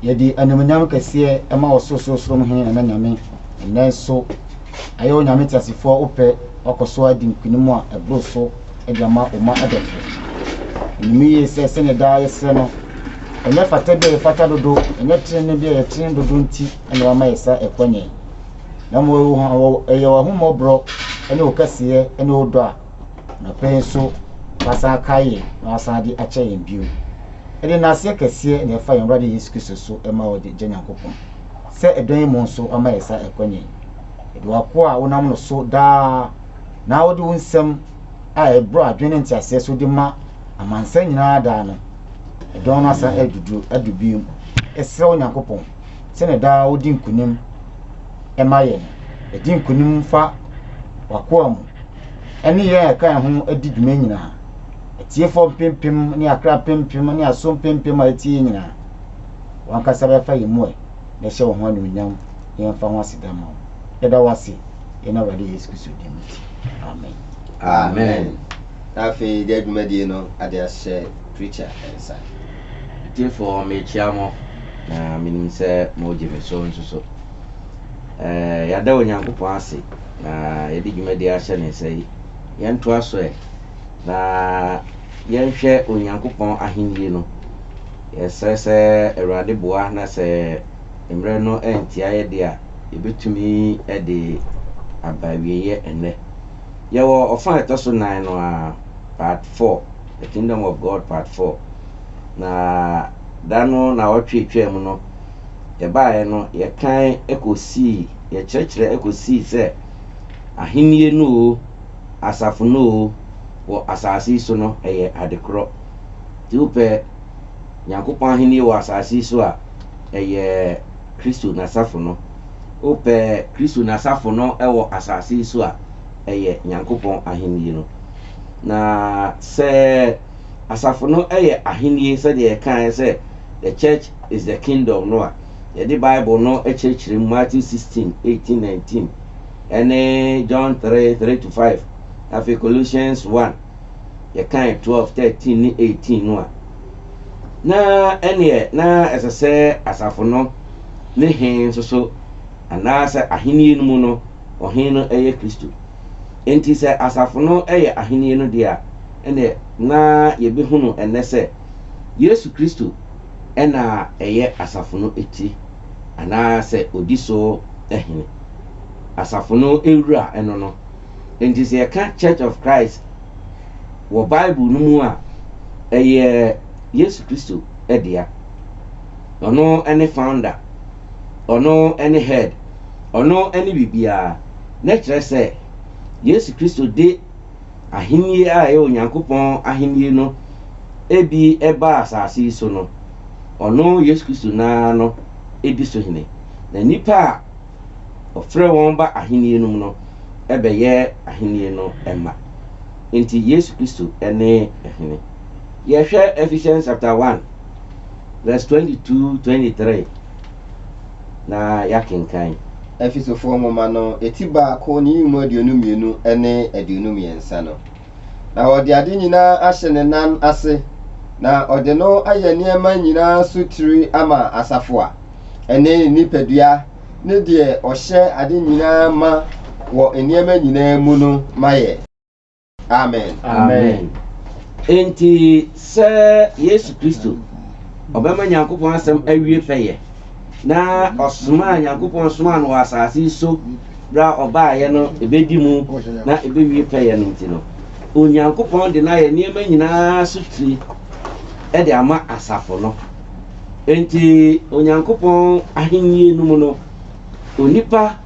Yedi animunyam kese ema ososo mhene na nyame nenso ayo nyame tiasifo ope okoso adi nkunimu a ebroso edama oma adefo nimi se ne da yese no enye fata be fata dodo enye tren be ye tren dodo nti ene wa mayesa ekonye na mo eyo ahumo bro ene okase ene odo a na penso pasa kaye na asadi ache yembiu ede na ase kese na fa yomrade Yesu Kristo so ema ode Nyankopon se edon mu nso amayesa ekonye ede wako a wonam no so da na wode wunsem a ebro adwene nti ase so de ma amansa nyina da no edon no asa adubium ese Nyankopon se ne da wodi nkunim emaye edi nkunim fa wako amu ene ye kan ho adi dwuma nyina tie fo pimpim ni akra pimpim ni asom pimpim a tie nyina wanka sabe fa yemu na hye wo ho anunyam yen fa ho asida ma eda wase ena wade Yesu Kristo dim. Amen. Amen. Afi de adwumadi no ade ahye preacher ensa tie fo me chiamo na minim se mo jibe so nso ya da Onyankopon ase na yedi dwumadi ahye ne sei yen to aso na yenhwe Onyankopon ahenni no yesese Awurade boa na se emre no entia ye de a ebetumi ede abawiye ene yewo ofa etoso 9 no part 4 the kingdom of God part 4 na dano na otwetwe mu no ye baaye no ye kan ekosi ye kyerkyere ekosi se ahenni no asafo no wo asasi so no eye adekro ti upe Nyankopon ahenni wo asasi so a eye Kristo na asafo no upe Kristo na asafo no ewo asasi so a eye Nyankopon ahenni no na se asafo no eye ahenni se de kan se the church is the kingdom no a the Bible no echechire Matthew 16:18-19 and John 3:3-5 Afi Colossians 1 ye kan 12:13-18 no na ene na esese asafo no ne hen so anasa ahenni no mu no ohen no eye Kristo enti se asafo no eye ahenni no dia ene na ye be hunu enese Yesu Kristo ena eye asafo no eti anasa odiso ehene asafo no ewura eno no enti se ka Church of Christ wo Bible no mu a eye Yesu Kristo edia ono any founder ono any head ono any bibia na kire se Yesu Kristo de ahenni a ye Onyankopon ahenni no ebi eba asasi so no ono Yesu Kristo na no edi so hene na nipa ofre won ba ahenni no no ebe ye ahenni no emma enti Yesu Kristo ene ehene ye hwe Ephesians chapter 1 verse 22-23 na yakinkan Efisofo moma no etiba ko ni mu aduonu mienu ene aduonu miensa no na ode ade nyina ahye ne nan ase na ode no aye niema nyina sutiri ama asafo a ene nipadua ne de ohye ade nyina ma wo niema nyina mu no maye. Amen. Amen. Enti se Yesu Kristo obema Nyankopon asem awie feye na osuma Nyankopon suma no asasi so bra obaaye no ebedi mu na ebewie feye no ntino Onyankopon de na ye niema nyina sutri e de ama asafo no enti Onyankopon ahenni no mu no onipa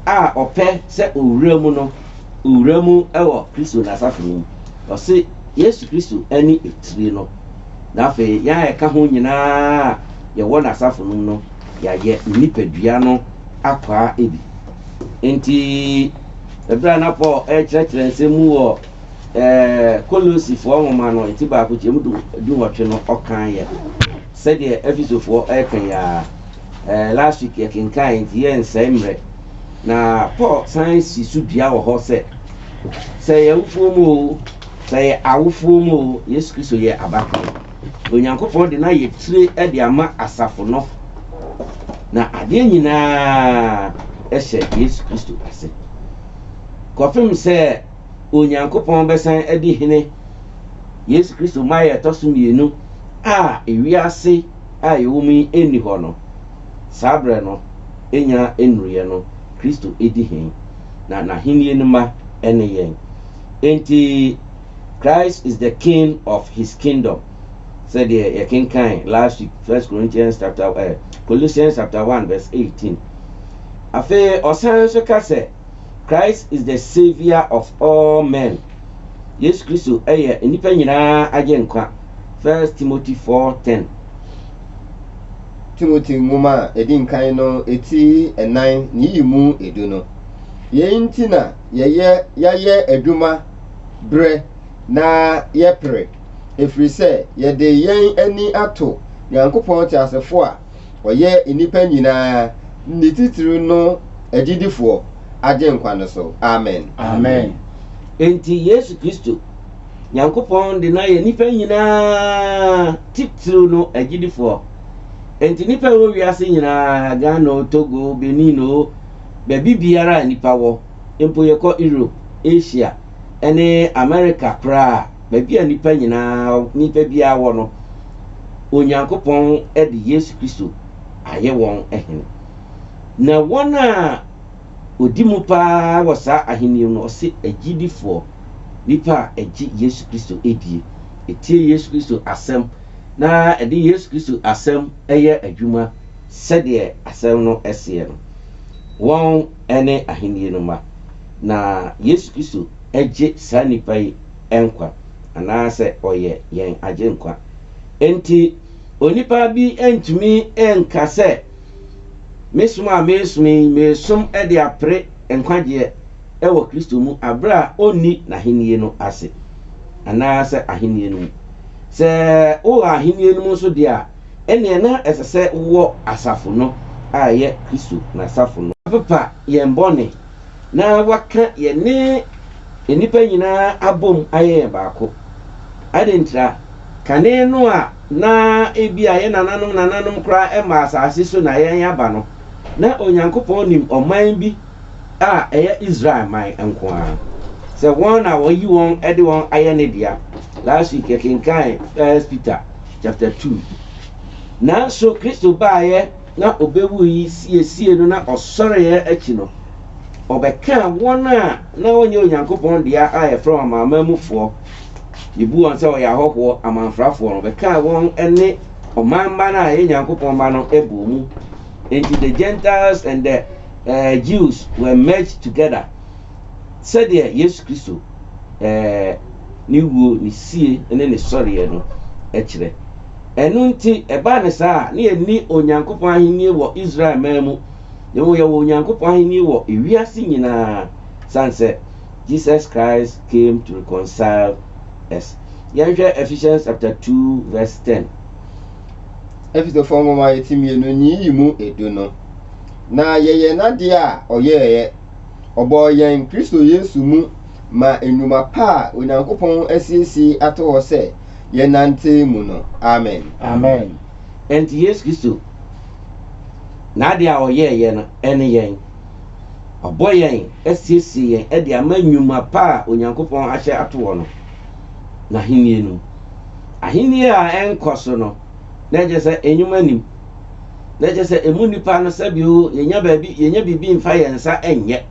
a ɔpɛ sɛ owura mu no owura mu ɛwɔ Kristo n'asafo mu ɔse Yesu Kristo ɛne etire no na afei yɛn a yɛka ho nyinaa yɛwɔ n'asafo no no yɛayɛ nipadua no akwaa ebi nti ɛberɛ na Paul ɛkyerɛkyerɛ nsɛm mu wɔ Kolosifoɔ nwoma no eti baako kyɛm du wɔtwe no ɔkan yɛ sɛdeɛ Efisofoɔ ɛka yɛ last week yɛkenkan nti yɛnsɛe mmerɛ na Paul san si so dua wɔ hɔ sɛ yɛ awufoɔ mu o sɛ yɛ awofoɔ mu o Yesu Kristo yɛ abakan Onyankopɔn de na yɛtire ɛde ama asafo no na adeɛ nyinaa ɛhyɛ Yesu Kristo ase kɔfem sɛ Onyankopɔn bɛsan ɛde hene Yesu Kristo ma yɛ ɛtɔ so mmienu a ewiase a yɛwɔ mu yi ɛnni hɔ no saa berɛ no ɛnya ɛnnuruɛ no Kristo ɛdi hen na n'ahenni no ma ɛne yɛn enti Christ is the king of his kingdom sɛdeɛ yɛkenkan last week Colossians chapter 1 verse 18 afei ɔsan nso ka sɛ Christ is the savior of all men Yesu Kristo ɛyɛ nnipa nyinaa agye nkwa 1 Timothy 4:10 Timothy nwoma a ɛdi nkan no eti ɛnan ne yi mu edu no yɛn nti na yɛyɛ adwuma brɛ na yɛpere ɛfiri sɛ yɛde yɛn ani ato Nyankopɔn te asefo a ɔyɛ nnipa nyinaa ne titiri no agyidifoɔ agye nkwa no so amen enti Yesu Kristo Nyankopɔn de na yɛ nnipa nyinaa titiri no agyidifoɔ enti nnipa wɔ wiase nyinaa Ghana, Togo, Benin o baabi biara nnipa wɔ mpo yɛkɔ Europe, Asia ɛne America koraa baabi a nnipa nyinaa nnipa biara wɔ no Onyankopɔn ɛde Yesu Kristo ayɛ wɔn ɛhene na wɔn a odi mu paa wɔ saa ahenni no ɔse agyidifoɔ nnipa a ɛgye Yesu Kristo ɛdie ɛtie Yesu Kristo asɛm na ɛde Yesu Kristo asɛm ɛyɛ adwuma sɛdeɛ asɛm no ɛseɛ no wɔn ɛne ahenni no ma na Yesu Kristo ɛgye saa nnipa yi ɛnkwa anaasɛ ɔyɛ yɛn agye nkwa enti onipa bi ɛntumi ɛnka sɛ mesom a mesom ɛde apere nkwagyeɛ ɛwɔ Kristo mu aberɛ a ɔnni n'ahenni no ase anaasɛ ahenni no mu sɛ wowɔ ahenni no mu nso deɛ a ɛneɛ na ɛsɛ sɛ wowɔ asafo no a ɛyɛ Kristo n'asafo no pepa yɛn bɔne na waka yɛne nnipa nyinaa abom ayɛ yɛn baako adentira kane no a na ebi a yɛ nananom koraa ɛma asase so na yɛn aba no na Onyankopɔn nim ɔman bi a ɛyɛ Israel man nko ara sɛ wɔn na wɔyi wɔn ɛde wɔn ayɛ ne dea last week yɛkenkan 1 Peter chapter 2 nanso Kristo baayɛ na ɔbɛwu yi siesie no na ɔsɔreɛ akyi no ɔbɛka wɔn a na wɔnyɛ Onyankopɔn dea a yɛfrɛ amanamanmufoɔ yɛbu wɔn sɛ ɔyɛ ahɔhoɔ amanfrafoɔ no ɔbɛka wɔn ɛne ɔman mma no a ɛyɛ Nyankopɔn mma no ɛbɔ mu enti the Gentiles and the Jews were merged together sɛdeɛ Yesu Kristo ne wuo ne sie ne sɔreɛ no ɛkyerɛ ɛno nti ɛbaa ne saa ne yɛni Onyankopɔn ahenni wɔ Israel man mu yɛwɔ Onyankopɔn ahenni wɔ ewiase nyinaa san sɛ Jesus Christ came to reconcile us. Yɛnhwɛ Ephesians chapter 2 verse 10 Efisofoɔ nwoma eti mmienu nyi mu edu no na yɛyɛ nadeɛ a ɔyɛɛyɛ ɔbɔ yɛn Kristo Yesu mu ma nnwuma pa a Onyankopɔn asiesie ato hɔ sɛ yɛnante mu no amen enti Yesu Kristo nadeɛ a ɔyɛɛyɛ no ɛne yɛn ɔbɔ yɛn asiesie yɛn ɛde ama nnwuma pa a Onyankopɔn ahyɛ ato hɔ no n'ahenni no ahenni a ɛnkɔ so no na ɛgye sɛ enyuma nim na ɛgye sɛ emu nipa no sɛbio yɛnya biribi mfa yɛn nsa ɛnyɛ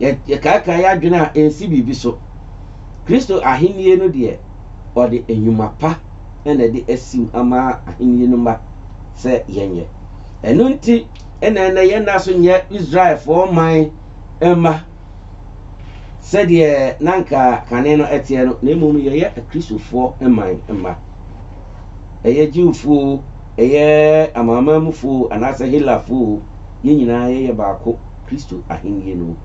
yɛkaaka yɛ adwene a ɛnsi biribi so Kristo ahenni no deɛ ɔde enyuma pa ɛna ɛde asim ama ahenni no ma sɛ yɛnyɛ ɛno nti ɛna yɛnda so nyɛ Israel for man ɛma sɛdeɛ nanka kane no ɛteɛ no na mmom yɛyɛ akristofoɔ man ɛma ɛyɛ Jewfoɔ ɛyɛ amamamufoɔ anaasɛ Helafoɔ yɛn nyinaa yɛyɛ baako Kristo ahennie no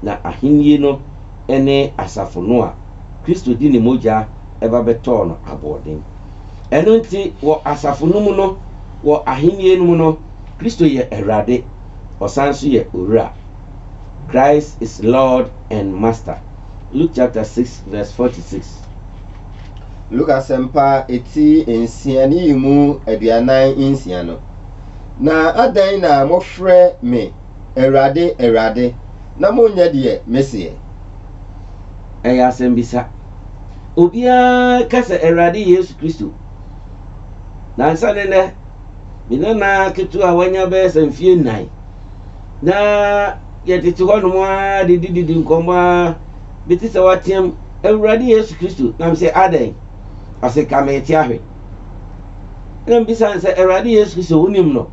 na ahennie no ɛne asafo no a Kristo di ne mogya ɛba bɛtɔɔ no aboɔden ɛno nti wɔ asafo no mu no wɔ ahennie no mu no Kristo yɛ Awurade ɔsan so yɛ owura. Christ is Lord and Master. Luke chapter 6 verse 46. Luke asɛmpa eti nsia ne yimu aduanan nsia no. Na adan na mofrɛ me Awurade Awurade na monyɛ deɛ mesie. Ɛyɛ asɛm bisa. Obiara ka sɛ Awurade Yesu Kristo. Na nsa ne nɛ minana ketewa wanya bɛyɛ sɛ mfie 9. Na yɛtete hɔ nom a didi nkɔmmɔ a bɛti sɛ wateam Awurade Yesu Kristo na sɛ adan ɔsɛ ka mete ahwɛ na mbisa sɛ Awurade Yesu Kristo wonim no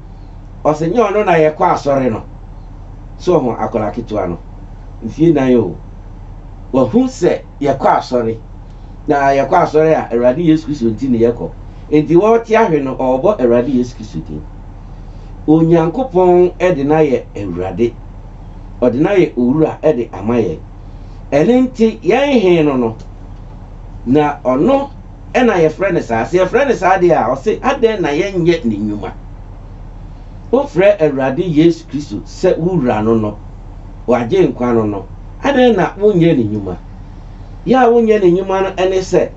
ɔsɛ nyɛ ɔno na yɛkɔ asɔre no so ho akɔla ketewa no mfie 9 o wahu sɛ yɛkɔ asɔre na yɛkɔ asɔre a Awurade Yesu Kristo nti ne yɛkɔ enti wɔte ahwɛ no ɔbɔ Awurade Yesu Kristo din Onyankopɔn ɛde na yɛ Awurade ɔde na yɛ owura ɛde ama yɛn ɛne nti yɛn hen no na ɔno ɛna yɛfrɛ ne saa sɛ yɛfrɛ ne saa deɛ a ɔse adɛn na yɛnyɛ ne nnwuma wofrɛ Awurade Yesu Kristo sɛ wowura no wagye nkwa no adɛn na wonyɛ ne nnwuma yɛ a wonyɛ ne nnwuma no ɛne sɛ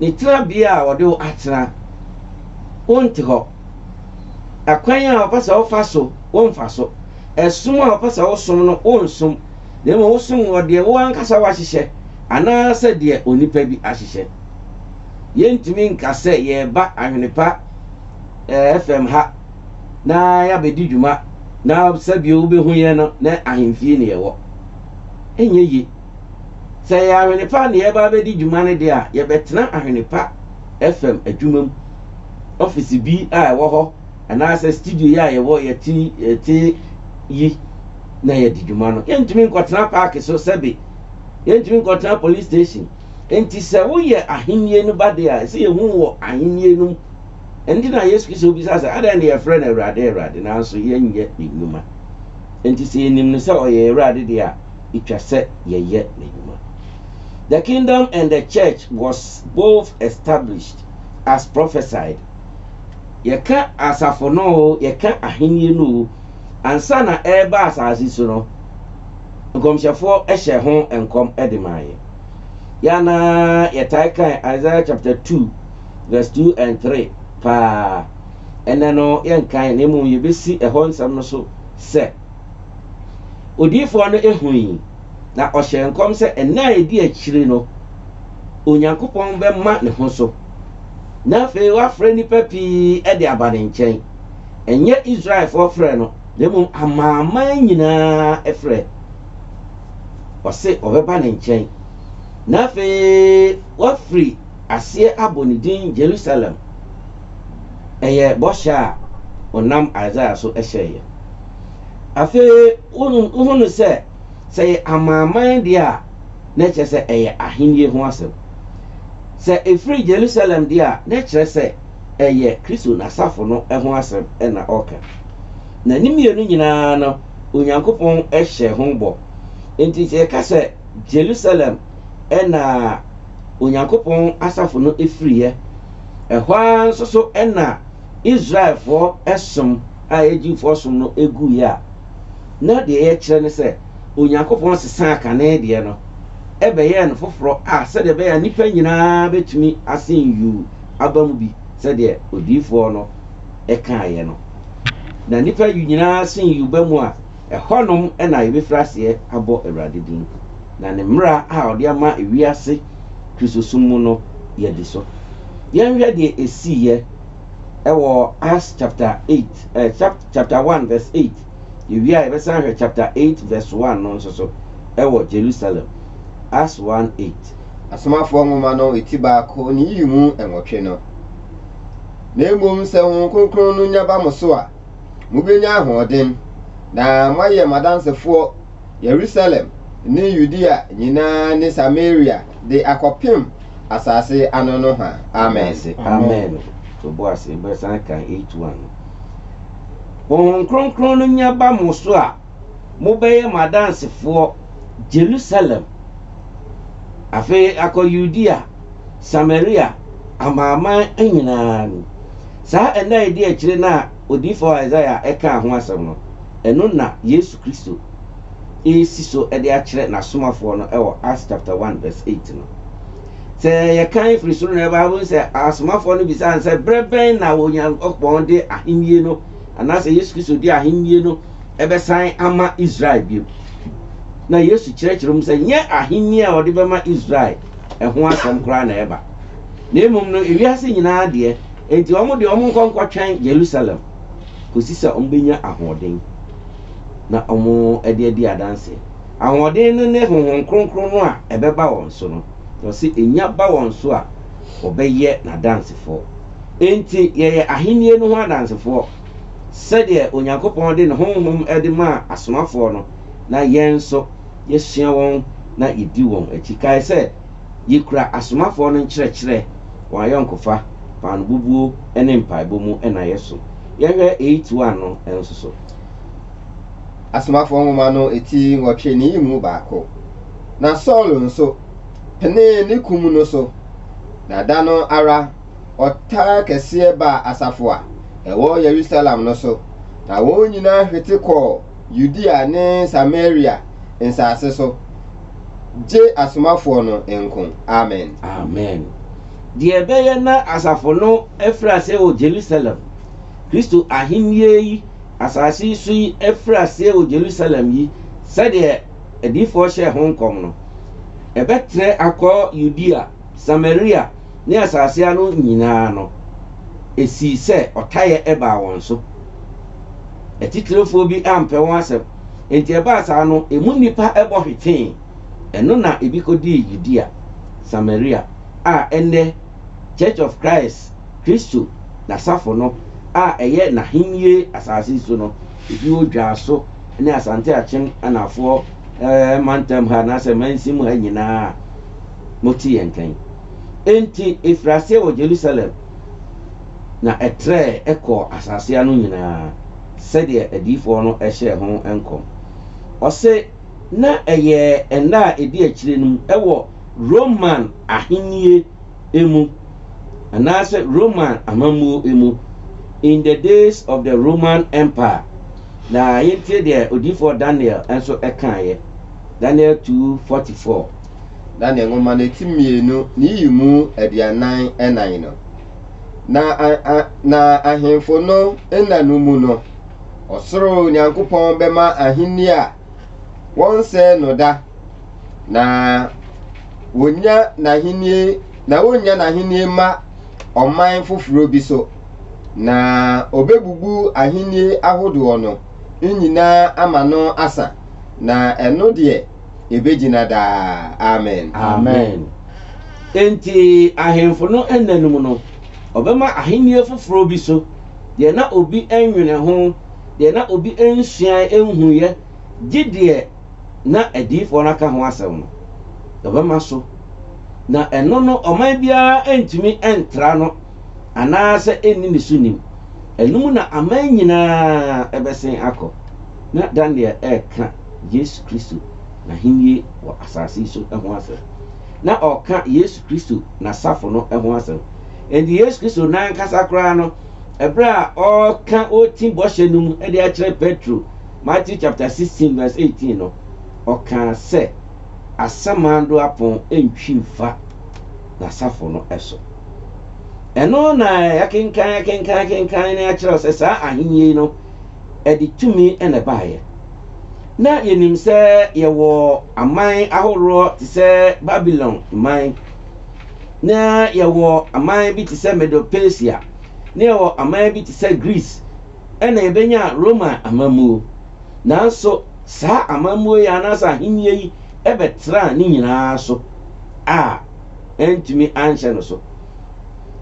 ne tenabea a wɔde wo atena wonte hɔ akwan a wɔpɛ sɛ wofa so womfa so ɛsom a wɔpɛ sɛ wosom no wonsom na mmom wosom wɔ deɛ wo ankasa wahyehyɛ anaasɛ deɛ onipa bi ahyehyɛ yɛntumi nka sɛ yɛba ahwenepa FM ha na yɛabɛdi dwuma na sɛbio wobɛhu yɛn no na ahemfie ne yɛwɔ ɛnyɛ ye sɛ yɛ ahwenepa ne yɛba bɛdi dwuma no deɛ a yɛbɛtena ahwenepa FM adwuma mu office bi a ɛwɔ hɔ anaasɛ studio yi a yɛwɔ yɛte yi na yɛdi dwuma no yɛntumi nkɔtena park so sɛbe yɛntumi nkɔtena police station enti sɛ woyɛ ahennie no ba de a sɛ yɛhu wɔ ahennie no enti na Yesu Kristo bisa sɛ adan ne yɛfrɛ no Awurade nanso yɛnyɛ ne nnwuma enti sɛ yɛnim no sɛ ɔyɛ Awurade de a itwa sɛ yɛyɛ ne nnwuma. The kingdom and the church was both established as prophesied. Yɛka asafo no yɛka ahennie no ansa na ɛreba asase so no nkɔmhyɛfoɔ ɛhyɛ ho nkɔm ɛde maayɛ yana yɛtae kan Isaiah chapter 2 verse 2 and 3 paa ɛnɛ no yɛnkan na mmom yɛbɛsi ɛhɔ nsɛm no so sɛ odiyifoɔ no ehui na ɔhyɛ nkɔm sɛ ɛnna a yɛdi akyire no Onyankopɔn bɛma ne ho so na afei wafrɛ nipa pii ɛde aba ne nkyɛn ɛnyɛ Israelfoɔ frɛ no na mmom amaaman nyinaa ɛfrɛ ɔse ɔbɛba ne nkyɛn na afei wafiri aseɛ abɔ ne din Jerusalem ɛyɛ bɔhyɛ a ɔnam Isaiah so ɛhyɛeɛ afei wohunu sɛ yɛ amaaman deɛ a na kyerɛ sɛ ɛyɛ ahennie ho asɛm sɛ ɛfiri Jerusalem deɛ a na kyerɛ sɛ ɛyɛ Kristo n'asafo no ho asɛm ɛna ɔka na ne mmienu nyinaa no Onyankopɔn ɛhyɛ ho bɔ enti sɛ yɛka sɛ Jerusalem ɛna Onyankopɔn asafo no ɛfiriɛ ɛhɔ ara nso so ɛna Israelfoɔ ɛsom a Egyptfoɔ som no ɛguiɛ a na deɛ yɛkyerɛ ne sɛ Onyankopɔn sesa kane deɛ no ɛbɛyɛ no foforɔ a sɛdeɛ ɛbɛyɛ nipa nyinaa bɛtumi asen yu aba mu bi sɛdeɛ odiyifoɔ no ɛkaeɛ no na nipa yu nyinaa sen yu ba mu a ɛhɔnom ɛna yɛbɛfiri aseɛ abɔ Awurade din na ne mmara a ɔde ama ewiase Kristosom mu no yɛde so yɛnhwɛ deɛ ɛsiiɛ ɛwɔ Acts chapter 8 chapter 1 verse 8 yɛwie a yɛbɛsan hwɛ chapter 8 verse 1 no nso so ɛwɔ Jerusalem Acts 1:8 asomafoɔ nwoma no eti baako ne yiyi mu nwɔtwe no na mmom sɛ Honhom Kronkron no nyaba mo so a mubenya ahoɔden na moayɛ madansefoɔ Jerusalem ne Judea nyinaa ne Samaria de akɔpem asase ano no ha. Amen. Amen. To boas e besan kan 81. Wɔn kronkron no nya ba mo so a mobɛyɛ madansefoɔ Jerusalem, afei akɔ Judea, Samaria, amaaman nyinaa no. Saa ɛna ɛdi akyire na odifo Isaiah ɛka ho asɛm no, ɛno na Yesu Kristo esi so ɛde akyerɛ n'asomafoɔ no ɛwɔ Acts chapter 1 verse 8 no. Sɛ yɛkan firi soro na ɛbaa sɛ asomafoɔ no bisa sɛ brɛbɛn na Onyankopɔn de ahemie no anaasɛ Yesu Kristo de ahemie no ɛbɛsan ama Israel bio. Na Yesu kyerɛkyerɛ mu sɛ nyɛ ahemie a ɔde bɛma Israel ɛho asɛm koraa na ɛba. Na mmom no ewiase nyinaa deɛ enti ɔmo de ɔmo nkɔnkɔtwɛn Jerusalem kɔsi sɛ ɔmo bɛnya ahoɔden na ɔmo ɛde adi adanse. Ahoɔden no ne honhom kronkron no a ɛbɛba wɔn so no ɔsi enya ba wɔn so a ɔbɛyɛ n'adansefoɔ. Enti yɛyɛ ahemie no ho adansefoɔ sɛdeɛ Onyankopɔn de ne honhom ɛde ma asomafoɔ no na yɛn nso yɛsua wɔn na yɛdi wɔn akyi. Kae sɛ yɛkura asomafoɔ no nkyerɛkyerɛ wɔn ayɔnkofa paano bubuo ne mpaebɔ mu ɛna yɛso. Yɛhwɛ 81 no nso so. Asomafoɔ nwoma no eti nwɔtwe ne mu baako. Na Saul nso pene ne kum no so. Na da no ara ɔtaa kɛseɛ ba asafo a ɛwɔ Jerusalem no so. Na wɔn nyinaa hwete kɔɔ Judea ne Samaria nsase so. Gye asomafoɔ no nko. Amen. Amen. Deɛ ɛbɛyɛ na asafo no ɛfiri ase wɔ Jerusalem. Kristo ahemie yi asase yi so yi ɛfiri ase wɔ Jerusalem yi sɛdeɛ adiifoɔ hyɛ ho nkɔm no. Ɛbɛtrɛ akɔ Judea, Samaria ne asase ano nyinaa no. Esi sɛ ɔtayɛ ɛbaa wɔn so. Ɛtitirefoɔ bi ampɛ wɔn asɛm. Enti ɛbaa saa no emu nipa ɛbɔ hwetee. Ɛno na ebi kɔdii Judea, Samaria a ɛnɛ Church of Christ Kristo n'asafo no a ɛyɛ n'ahemie asase so no ebi odwa so ne asante akyem anafoɔ mantam ha na sɛ mansim ha nyinaa moti yɛn kan. Enti efrase wɔ Jerusalem na ɛtrɛ ɛkɔ asase ano nyinaa sɛdeɛ adiifoɔ no ɛhyɛ ho nkɔm. Ɔse na ɛyɛ ɛnna a ɛdi akyire no ɛwɔ Roman ahemie emu anaasɛ Roman amammuo emu in the days of the Roman Empire. Na yɛntie deɛ odiifoɔ Daniel nso ɛkaeɛ. Daniel 2:44. Daniel nwoma no eti mmienu ne yimu aduanan ɛnan no. Na ahemfo no ɛna no mu no ɔsoro Nyankopɔn bɛma ahenni a wɔnsɛ no da na wonya n'ahenni ma ɔman foforo bi so. Na obebubu ahenni ahodoɔ no nyinaa ama no asa na ɛno deɛ ebegyina daa. Amen. Amen. Enti ahemfo no ɛnanum no ɔbɛma ahenni foforo bi so deɛ na obi ɛnwene ho deɛ na obi ɛnsua ɛnhuyɛ gye deɛ na adiifoɔ no aka ho asɛm no ɔbɛma so. Na ɛno no ɔman biara ɛntumi ɛntra no anaasɛ ɛnni ne so nim. Ɛnum na aman nyinaa ɛbɛsen akɔ. Na Daniel ɛka Yesu Kristo n'ahemie wɔ asase yi so ɛho asɛm. Na ɔka Yesu Kristo n'asafo no ɛho asɛm. Ɛnti Yesu Kristo n'ankasa koraa no ɛbrɛ a ɔka ɔti bɔhyɛ no mu ɛde akyerɛ Petro Matthew chapter 16 verse 18 no ɔka sɛ asamando apɔn ɛntwi mfa n'asafo no ɛso. Ɛno na yɛkenkan na yɛkyerɛw sɛ saa ahemie no ɛde tumi ɛna baayɛ. Na yɛnim sɛ yɛwɔ aman ahoroɔ te sɛ Babylon man, na yɛwɔ aman bi te sɛ Medo-Persia, na yɛwɔ aman bi te sɛ Greece, ɛna yɛbɛnya Roman amammuo. Nanso saa amammuo yi anaasɛ ahemie yi ɛbɛtra ne nyinaa so a ɛntumi anhyɛ no so.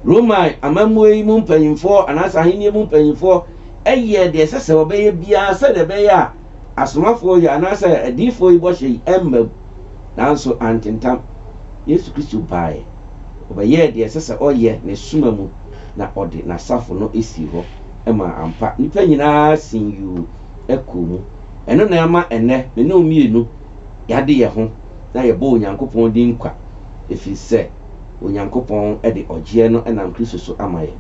Roman amammuo yi mu mpanyimfoɔ anaasɛ ahemie mu mpanyimfoɔ ɛyɛ deɛ ɛsɛ sɛ wɔbɛyɛ biara sɛdeɛ ɛbɛyɛ a asomafoɔ yi anaasɛ adiifoɔ yi bɔhyɛ yi ɛmma mu nanso antentam Yesu Kristo baeɛ ɔbɛyɛ deɛ ɛsɛ sɛ ɔyɛ ne soma mu na ɔde n'asafo no esi hɔ ɛma ampa nipa nyinaa sin yuu ɛkɔ mu ɛno na ɛma ɛnɛ me ne mmienu yɛade yɛ ho na yɛbɔ Onyankopɔn din nkwa ɛfiri sɛ Onyankopɔn ɛde ɔgyeɛ no ɛnam Kristo so ama yɛ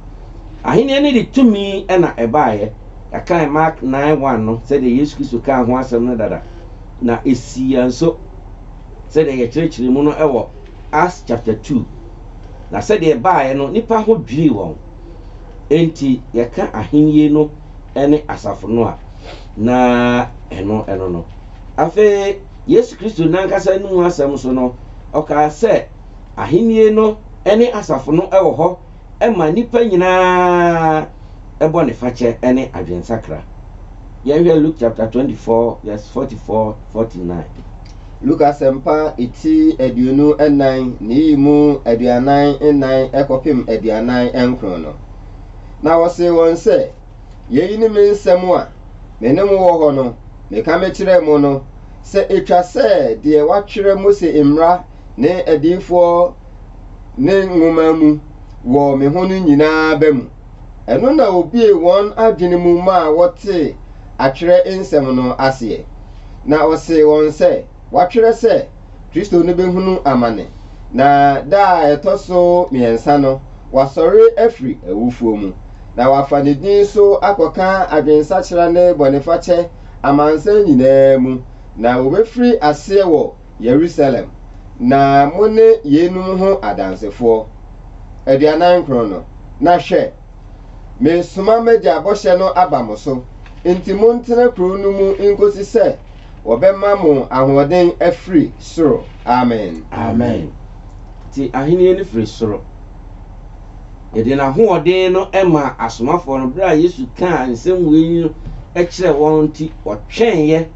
ahenni ne de tumi ɛna ɛbaeɛ yɛkan Mark 9:1 no sɛdeɛ Yesu Kristo kaa ho asɛm no dada na ɛsi yɛn nso sɛdeɛ yɛkyerɛkyerɛ mu no ɛwɔ Acts chapter 2 na sɛdeɛ ɛbaeɛ no nipa ho dwiri wɔn enti yɛka ahenni no ɛne asafo no a na ɛno no afei Yesu Kristo nankasa no mu asɛm so no ɔkaa sɛ ahenni no ɛne asafo no ɛwɔ hɔ ɛma nipa nyinaa ɛbɔ ne fakyɛ ɛne adwensakra yɛhwɛ Luke chapter 24 verse 44-49 Luke asɛmpa eti aduonu ɛnan ne yi mu aduanan ɛnan ɛkɔpem aduanan ɛnkron no na wɔse wɔn sɛ yɛyi ne me nsɛm a me ne mo wɔ hɔ no meka mekyerɛ mo no sɛ etwa sɛ deɛ watwerɛ Mose mmara ne adiifoɔ ne nwoma mu wɔ me ho no nyinaa ba mu ɛno na obie wɔn adwene mu ma wɔte atwerɛ nsɛm no aseɛ na ɔse wɔn sɛ watwerɛ sɛ Kristo no bɛhunu amane na da a ɛtɔ so mmiɛnsa no wasɔre afiri awufuo mu na wafa ne din so akɔka adwensakyera ne bɔnefakyɛ amansan nyinaa mu na wɔbɛfiri aseɛ wɔ Yerusalem na mo ne yenum ho adansefoɔ aduanan nkron no na hwɛ mesoma m'agya bɔhyɛ no aba mo so enti montena kuro no mu nkosi sɛ wɔbɛma mo ahoɔden afiri soro amen ti ahenni no firi soro yɛde n'ahoɔden no ɛma asomafoɔ no bere a Yesu kaa nsɛm wei no ɛkyerɛ wɔn nti wɔtwɛnyɛ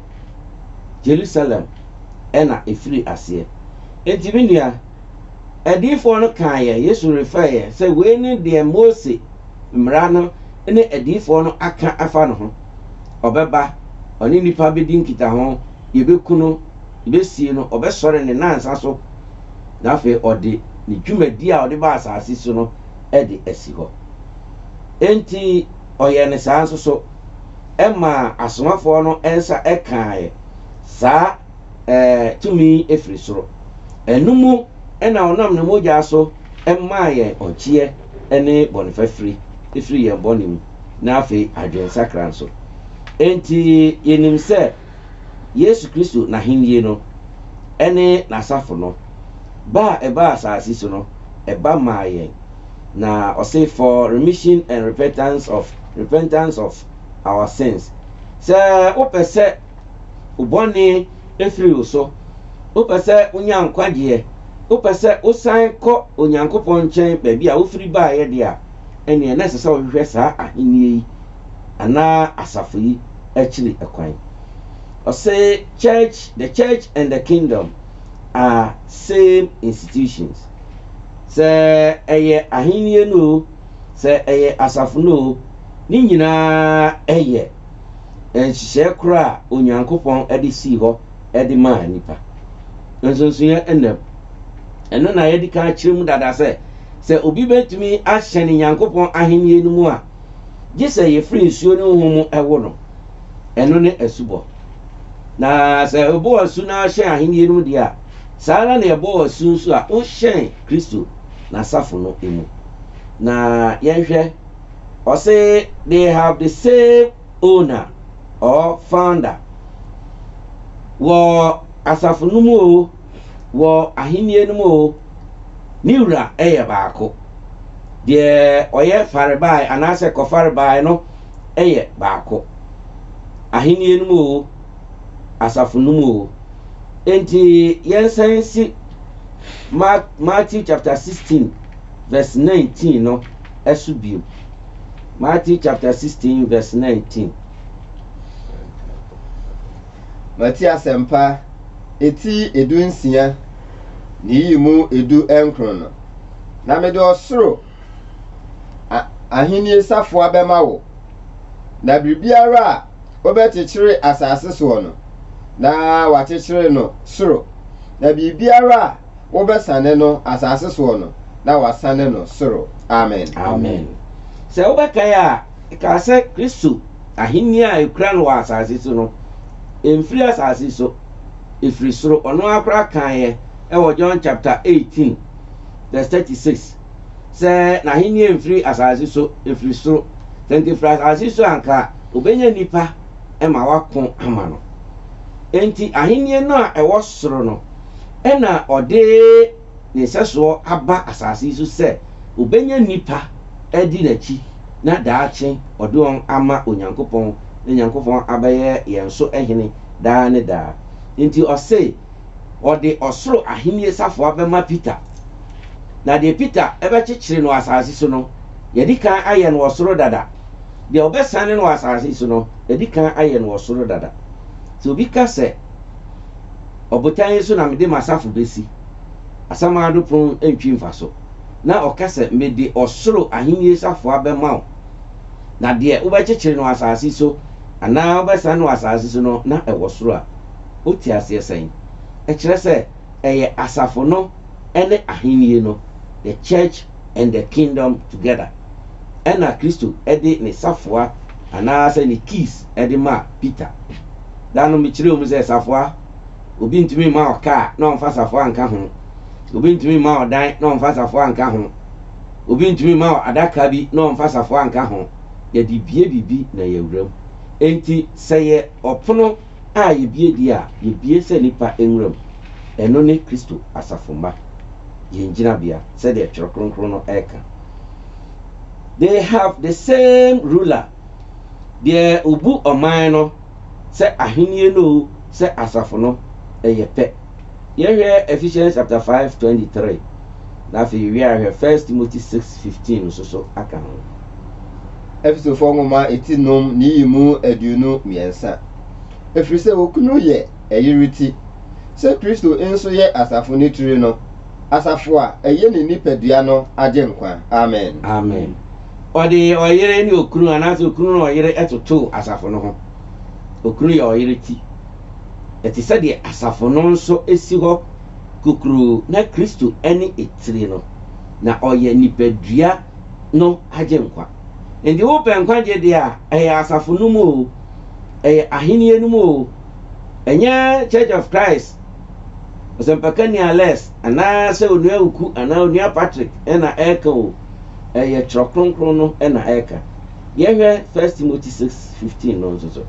Jerusalem ɛna ɛfiri aseɛ enti me nua adiifoɔ no kaeɛ Yesu refɛeɛ sɛ wei ne deɛ Mose mmara no ne adiifoɔ no aka afa no ho ɔbɛba ɔne nipa bɛdi nkitaho yɛbɛku no yɛbɛsie no ɔbɛsɔre ne nansa so na afei ɔde ne dwumadi a ɔde ba asase so no ɛde asi hɔ enti ɔyɛ ne saa nso so ɛma asomafoɔ no ɛnsa ɛkaeɛ saa tumi ɛfiri soro ɛno mu ɛna ɔnam ne mogya so ɛmaa yɛn ɔkyeɛ ɛne bɔnefafiri ɛfiri yɛn bɔne mu na afei adwensakra nso enti yɛnim sɛ Yesu Kristo n'ahenni no ɛne n'asafo no ba a ɛba asase so no ɛba maa yɛn na ɔse for remission and repentance of our sins sɛ wopɛ sɛ wobɔne ɛfiri wo so wopɛ sɛ wonya nkwagyeɛ wopɛ sɛ wosan kɔ Onyankopɔn nkyɛn baabi a wofiri baeɛ deɛ a ɛneɛ na ɛsɛ sɛ wohwehwɛ saa ahenni yi anaa asafo yi akyiri ɛkwan ɔsɛ the church and the kingdom are same institutions sɛ ɛyɛ ahenni no sɛ ɛyɛ asafo no ne nyinaa ɛyɛ nhyehyɛ koro a Onyankopɔn ɛde sii hɔ ɛde maa nipa nsonsoyɛ ɛnam ɛno na yɛde ka kyerɛ mu dada sɛ obi bɛtumi ahyɛ ne Nyankopɔn ahenni no mu a gye sɛ yɛfiri nsuo ne honhom mu ɛwo no ɛno ne asubɔ na sɛ ɛbɔ asu na ahyɛn ahenni no mu deɛ a saa ara na ɛbɔ asu nso a wohyɛn Kristo n'asafo no emu na yɛnhwɛ ɔse they have the same owner or founder wɔ asafo no mu o wɔ ahenni no mu o ne wura ɛyɛ baako deɛ ɔyɛ farebae anaasɛ kɔfarebae no ɛyɛ baako ahenni no mu o asafo no mu o enti yɛnsan si Matthew chapter 16 verse 19 no ɛso bio Matthew chapter 16 verse 19 Matthew asɛmpa eti edu nsia ne yi mu edu ɛnkron no na mede ɔsoro ahenni safoa bɛma wo na biribiara a wobɛkyekyere asase soɔ no na wakyekyere no soro, na biribiara a wobɛsane no asase soɔ no na wasane no soro. Amen. Amen. Sɛ wobɛkae a ka sɛ Kristo ahenni a ekura no wɔ asase so no emfiri asase so, efiri soro. Ɔno akora kaeɛ ɛwɔ John chapter 18 verse 36. Sɛ n'ahenni emfiri asase so, efiri soro. Sɛ efiri asase so anka obenya nipa ɛma wako ama no. Enti ahenni no a ɛwɔ soro no ɛna ɔde ne sɛsoɔ aba asase so sɛ obenya nipa ɛdi n'akyi na daakye ɔde wɔn ama Onyankopɔn, na Nyankopɔn abɛyɛ yɛn so ɛhene daa ne daa. Enti ɔse ɔde ɔsoro ahenni safoa bɛma Peter, na deɛ Peter ɛbɛkyekyere no asase so no yɛdi kan ayɛ no ɔsoro dada, deɛ ɔbɛsane no asase so no yɛdi kan ayɛ no ɔsoro dada. Sɛ obi ka sɛ ɔbotan yi so na mede m'asafo bɛsi, Asamado pon ntwi mfa so, na ɔka sɛ mede ɔsoro ahenni safoa bɛma wo, na deɛ wobɛkyekyere no asase so anaa wobɛsane no asase so no na ɛwɔ soro a wote aseɛ sɛn? Ɛkyerɛ sɛ ɛyɛ asafo no ɛne ahenni no, the church and the kingdom together. Ɛna Kristo ɛde ne safoa anaasɛ ne keys ɛde ma Peter. Dano mekyerɛ mu sɛ safoa obi ntumi ma ɔkaa na ɔmfa safoa nka ho, obi ntumi ma ɔdan na ɔmfa safoa nka ho, obi ntumi ma adaka bi na ɔmfa safoa nka ho. Yɛde bie bibi na yɛwuram. Enti sɛ yɛ ɔpono a yɛbie di a yɛbie sɛ nipa nwuram. Ɛno ne Kristo asafomba yɛn gyinabea sɛdeɛ Twerɛ Kronkron no ɛka. They have the same ruler. Deɛ obu ɔman no sɛ ahenni no sɛ asafo no ɛyɛ pɛ. Yɛhwɛ Ephesians chapter 5:23. Na afei yɛhwɛ 1 Timothy 6:15 nso so aka ho. Efesofoɔ nwoma eti nom ne yimu aduonu mmiɛnsa. Efiri sɛ okunu yɛ ɛyere sɛ Kristo nso yɛ asafo ne tiri no, asafo a ɛyɛ ne nipadua no agye nkwa. Amen. Amen. Ɔde ɔyere ne okunu anaasɛ okunu na ɔyere ɛtoto asafo no ho. Okunu yɛ ɔyere ti. Ɛte sɛ deɛ asafo no nso esi hɔ kokoro na Kristo ɛne etiri no, na ɔyɛ nipadua no agye nkwa. Ndi wo pɛ nkwagye deɛ a ɛyɛ asafo no mu o, ɛyɛ ahenni no mu o, ɛnyɛ Church of Christ Ɔsɛmpakani Alex anaasɛ Onua Uku anaa Onua Patrick ɛna ɛka o, ɛyɛ Twerɛ Kronkron no ɛna ɛka. Yɛhwɛ 1 Timothy 6:15 no nso so.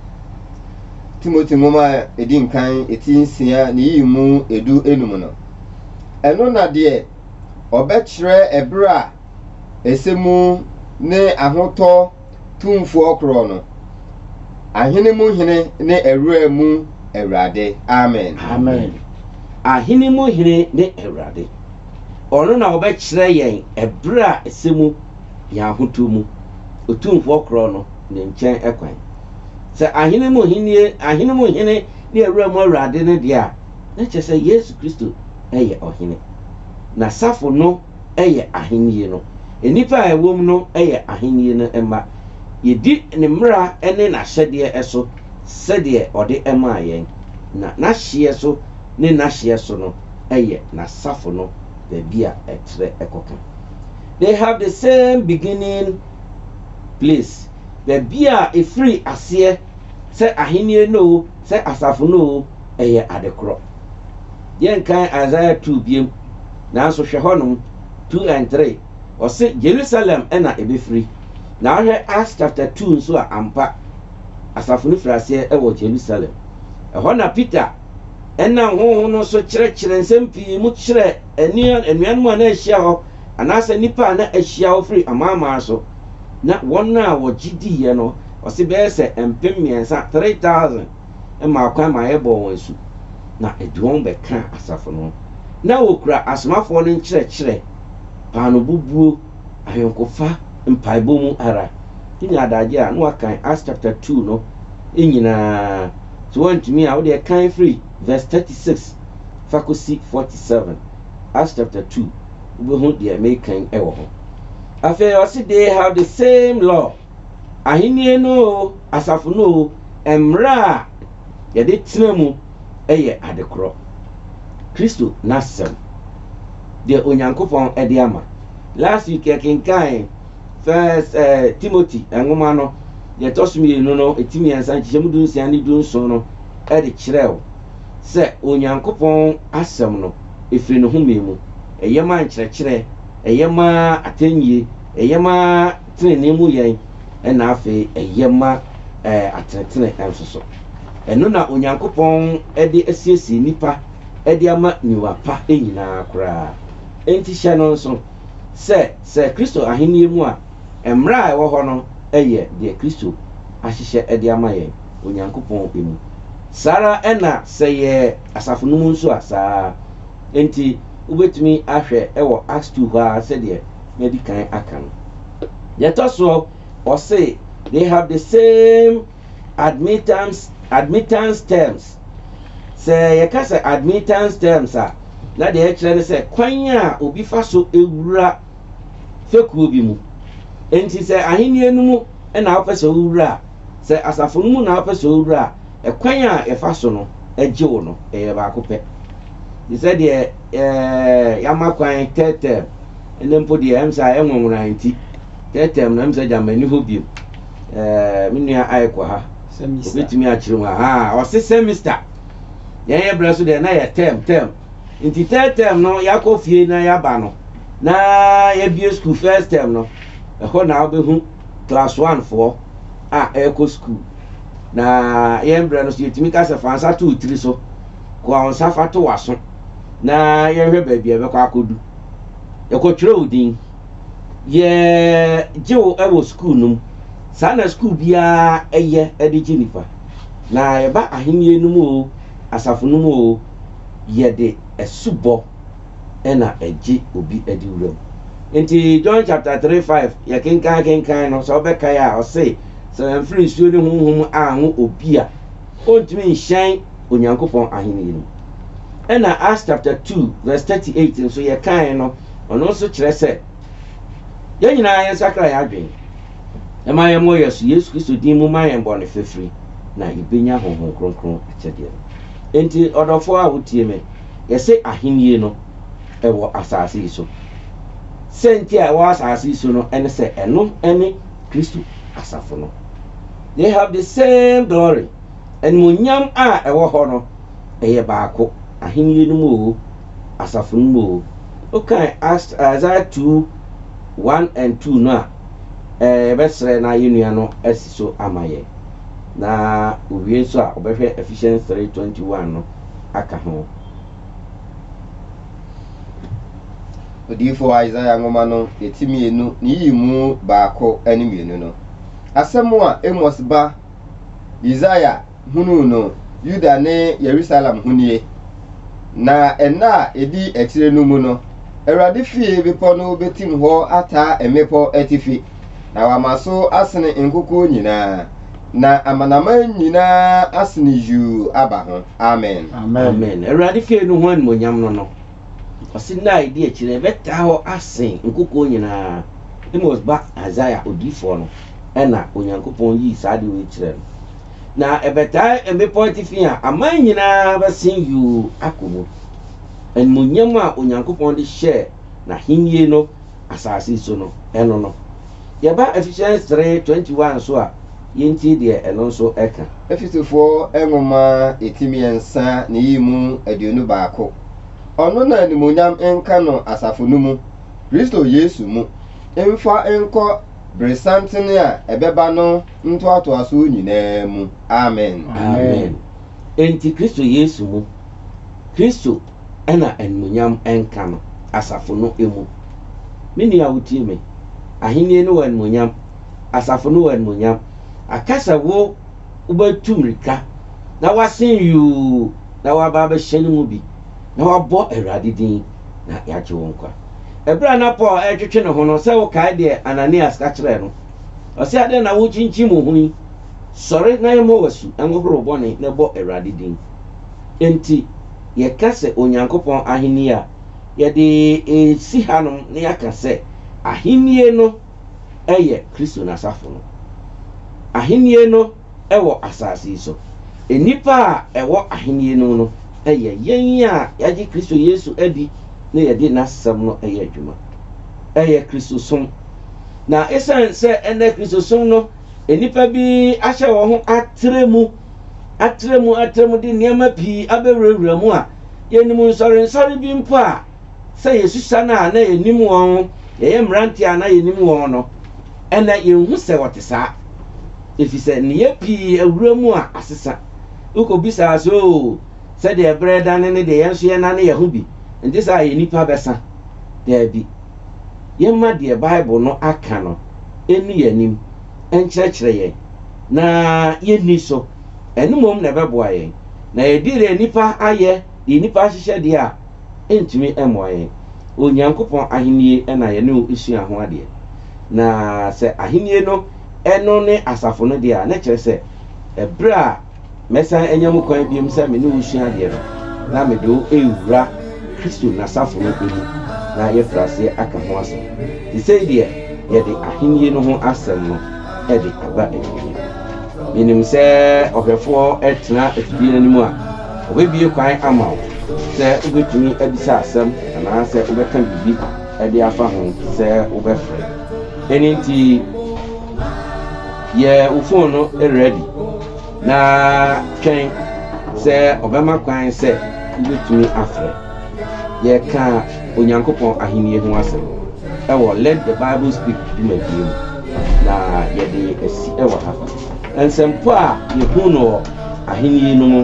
Timothy nwoma edi nkan eti nsia ne yimu edu enum no, ɛno na deɛ ɔbɛkyerɛ ɛberɛ a esemu ne ahotɔ tumfoɔ korɔ no, ahene mu hene ne ɛwura mu Awurade. Amen. Amen. Ahene mu hene ne Awurade. Ɔno na ɔbɛkyerɛ yɛn ɛberɛ a esemu yɛn ahotɔ mu otumfoɔ korɔ no ne nkyɛn ɛkwan. Sɛ ahene mu hene ne ɛwura mu Awurade ne deɛ a, na kyerɛ sɛ Yesu Kristo ɛyɛ ɔhene, na safo no ɛyɛ ahenni no. Enipa a ɛwɔ mu no ɛyɛ ahenni no ɛma. Yɛdi ne mmara ɛne n'ahyɛdeɛ ɛso sɛdeɛ ɔde ɛmaa yɛn, na n'ahyeɛ so ne n'ahyeɛ so no ɛyɛ n'asafo no baabi a ɛtrɛ ɛkɔka. They have the same beginning place. Baabi a efiri aseɛ sɛ ahenni no sɛ asafo no ɛyɛ adekorɔ. Yɛnkan Isaiah 2 biem, nanso hwɛ hɔnom 2 and 3. Ɔse Jerusalem ɛna ebefiri. Na ahwɛ Acts chapter 2 nso a ampa asafo no firi aseɛ ɛwɔ Jerusalem. Ɛhɔ na Peter ɛna honhom no so kyerɛkyerɛ nsɛm pii mu kyerɛ anuanom a na ahyia hɔ anaasɛ nipa a na ahyia hɔ firi amaamaa so, na wɔn a wɔgye diiɛ no ɔse bɛyɛ sɛ mpem 3,000 ɛma kwan ma yɛbɔ wɔn asu, na ɛde wɔn bɛka asafo no, na wɔkura asomafoɔ no nkyerɛkyerɛ paano bubuo ahwenkofa mpaebɔ mu ara. Tinya adagye a na wakan Acts chapter 2 no nyinaa. So wɔntumi a wode kan free verse 36 fa kɔsi 47. Acts chapter 2 wobɛhu deɛ mekan ɛwɔ ho. Afei ɔse they have the same law ahenni no asafo no emra yɛde tena mu ɛyɛ adekorɔ Kristo n'asɛm deɛ onyankopɔn ɛde ama last week yɛkenkan first Timothy nwoma no yɛtɔ so mmienu no ɛtimi yɛnsa nkyehyɛmu 16 ne 17 no ɛde kyerɛw sɛ onyankopɔn asɛm no ɛfiri ne home mu ɛyɛ ma nkyerɛkyerɛ ɛyɛ ma atɛnyie ɛyɛ ma tenene mu yɛn ɛna afei ɛyɛ ma atenetene nso so ɛno na onyankopɔn ɛde asiesie nipa ɛde ama niwa pa nyinaa koraa enti hyɛ no nso sɛ Kristo ahenni mu a mmara a ɛwɔ hɔ no ɛyɛ deɛ Kristo ahyehyɛ ɛde ama yɛn onyankopɔn emu sara ɛna sɛ yɛ asafo no mu nso a saa enti wobɛtumi ahwɛ ɛwɔ Acts 2 hɔ a sɛdeɛ mɛdi kan aka no yɛtɔ so ɔse they have the same admittance terms sɛ yɛka sɛ admittance terms a na deɛ ɛkyerɛ ne sɛ kwan a obi fa so ewura fekuo bi mu enti sɛ ahenni no mu ɛna wopɛ sɛ owura sɛ asafo no mu na wopɛ sɛ owura ɛkwan a yɛfa so no agye wo no ɛyɛ baako pɛ sɛ deɛ yɛama kwan tɛtɛm ɛnɛ mpo deɛ ɛm sɛ ɛnwonwora nti tɛtɛm na ɛm sɛ gyamani hɔ biom me nua ayɛkɔ ha obɛtumi akyerɛ mu ɔse semester yɛn yɛ brɛ so deɛ na yɛ term nti tɛtɛm no yɛakɔ fie na yɛaba no na yɛbie school first term no ɛhɔ na wobɛhu class 1 foɔ a ɛkɔ school na yɛn brɛ no so yɛtumi ka sɛ fa nsa to tiri so kɔ a nsa fa to waso na yɛhwɛ baabi a bɛkɔ akɔdu yɛkɔtwerɛ wo din yɛgye wo ɛwɔ school no mu saa na school biara ɛyɛ ɛde gye nipa na yɛba ahenni no mu o asafo no mu o yɛde ɛsubɔ ɛna ɛgye obi ɛde wura mu nti John chapter 3:5 yɛkenkan no sɛ ɔbɛkae a ɔse sɛ yɛmfiri nsuo ne honhom anho obi a ɔntumi nhyɛn onyankopɔn ahenni no ɛna Acts chapter 2:38 nso yɛkae no ɔno nso kyerɛ sɛ yɛn nyinaa yɛnsakra yɛ adwen ɛma yɛn mmɔ yɛ so Yesu Kristo din mu ma yɛn bɔne fɛfiri na yɛbɛnya honhom kronkron akyɛdeɛ no enti ɔdɔfoɔ a wotie me yɛsɛ ahenni no ɛwɔ asase yi so sɛnti a ɛwɔ asase yi so no ɛne sɛ ɛno ɛne Kristo asafo no they have the same glory animuonyam a ɛwɔ hɔ no ɛyɛ baako ahenni no mu o asafo no mu o okay Isaiah 2:1 and 2 no a yɛbɛsrɛ na yɛnnua no asi so ama yɛ na owie nso a ɔbɛhwɛ Ephesians 3:21 no aka ho odiifo Isaiah nwoma no yɛtimienu ne yiyi mu baako ne mmienu no asɛm a Amos ba Isaiah hunu no Yuda ne Yerusalem hunie na ɛna edi akyire no mu no Awurade fie bepɔ no betim hɔ ata emepɔ atifi na wama so asene nkoko nyinaa na amanaman nyinaa asene yu aba ho amen Awurade fie no ho animuonyam no ɔsi na edi akyire bɛta hɔ asen nkoko nyinaa Amos ba Isaiah odiifo no ɛna onyankopɔn yi saa de wɔ akyire no na ɛbɛtaa emepɔ atifi a aman nyinaa bɛsen yu akɔmu animuonyam a onyankopɔn de hyɛ na ahenni no asase so no ɛno no yɛba Ephesians 3:21 so a yɛntie deɛ ɛno nso ɛka Efesofoɔ nwoma etimiɛnsa ne yi mu aduonu baako ɔno na animuonyam nka no asafo no mu Kristo Yesu mu mfa nkɔ bresantene a ɛbɛba no ntoatoaso nyinaa mu amen enti Kristo Yesu mu Kristo ɛna animuonyam nka no asafo no emu mini a wotie me ahenni no wɔ animuonyam asafo no wɔ animuonyam akasa wo wobɛtu mmirika na wasen yuu na waba bɛhyɛ no mu bi na wabɔ Awurade din na yɛagye wo nkwa ɛberɛ na Paul ɛtwetwe ne ho no sɛ wokae deɛ Ananias ka kyerɛ no ɔsɛ ade na wokyinkyin mo ho yi sɔre na yɛmmɔ wasu ɛnhohoro bɔne na bɔ Awurade din enti yɛka sɛ onyankopɔn ahenni a yɛde esi hanom na yɛaka sɛ ahenni no ɛyɛ Kristo n'asafo no ahennie no ɛwɔ asase so enipa a ɛwɔ ahennie no ɛyɛ yɛn a yɛagye Kristo Yesu adi na yɛde n'asɛm no ɛyɛ adwuma ɛyɛ Kristo som na esan sɛ ɛnɛ Kristo som no enipa bi ahyɛ wɔn ho atrɛ mu de nneɛma pii abɛwurawura mu a yɛnim nsɔre bi mpo a sɛ yɛsusa no a na yɛnim wɔn yɛyɛ mmerante a na yɛnim wɔn no ɛna yɛnhu sɛ wɔte saa ɛfiri sɛ nneɛ pii awura mu a asesa wokɔbisaa so sɛdeɛ ɛberɛ dane ne deɛ yɛn so yɛnane yɛ ho bi nti saa yɛ nipa bɛsa daabi yɛmma deɛ Bible no aka no ɛni yɛnim ɛnkyerɛkyerɛ yɛn na yɛnni so ɛno mmom na ɛbɛboa yɛn na yɛdi deɛ nipa ayɛ deɛ nipa ahyehyɛ deɛ a ɛntumi ɛmmoa yɛn Onyankopɔn ahennie ɛna yɛne wo esua ho adeɛ na sɛ ahennie no ɛno ne asafo no deɛ a na kyerɛ sɛ ɛberɛ a mɛsan ɛnyɛ mu kwan biom sɛ me ne wo sua adeɛ no na mede wo ɛwura Kristo n'asafo no ɛmu na yɛfra aseɛ aka ho asɛm te sɛ deɛ yɛde ahennie no ho asɛm no ɛde aba awie menim sɛ ɔhwɛfoɔ ɛtena afidie no anim a ɔbɛbie kwan ama wo sɛ wobɛtumi abisa asɛm anaasɛ wobɛka biribi ɛde afa ho sɛ wobɛfrɛ ɛno nti yɛ wo phone no ready na twɛn sɛ ɔbɛma kwan sɛ wobɛtumi afrɛ yɛka Onyankopɔn ahennie ho asɛm ɛwɔ Let the Bible Speak dwumadie mu na yɛde asi ɛwɔ ha nsɛmpo a yɛhu no wɔ ahennie no mu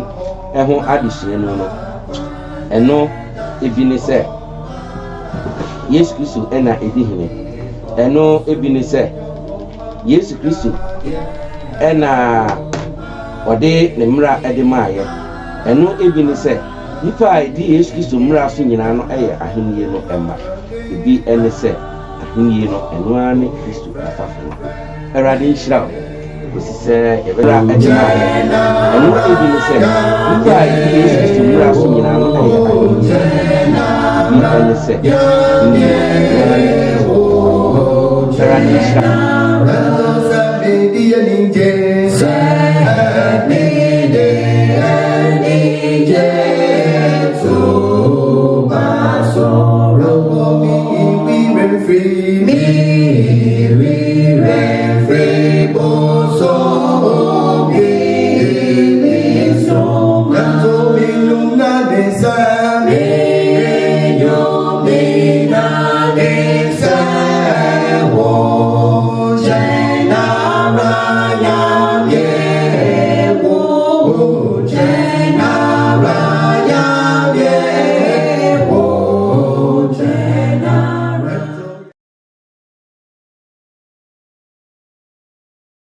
ɛho adesua no no ɛno ebi ne sɛ Yesu Kristo ɛna ɛdi hene ɛno ebi ne sɛ Yesu Kristo ɛna ɔde ne mmara ɛde maayɛ ɛno ebi ne sɛ nipa a ɛdi Yesu Kristo mmara so nyinaa no ɛyɛ ahennie no ɛma ebi ɛne sɛ ahennie no ɛno ara ne Kristo asafo no Awurade nhyira wo kosi sɛ yɛbɛra ɛde maayɛ ɛno ebi ne sɛ nipa a ɛdi Yesu Kristo mmara so nyinaa no ɛyɛ ahennie ebi ɛne sɛ ahennie no ɛno ara ne Kristo Awurade nhyira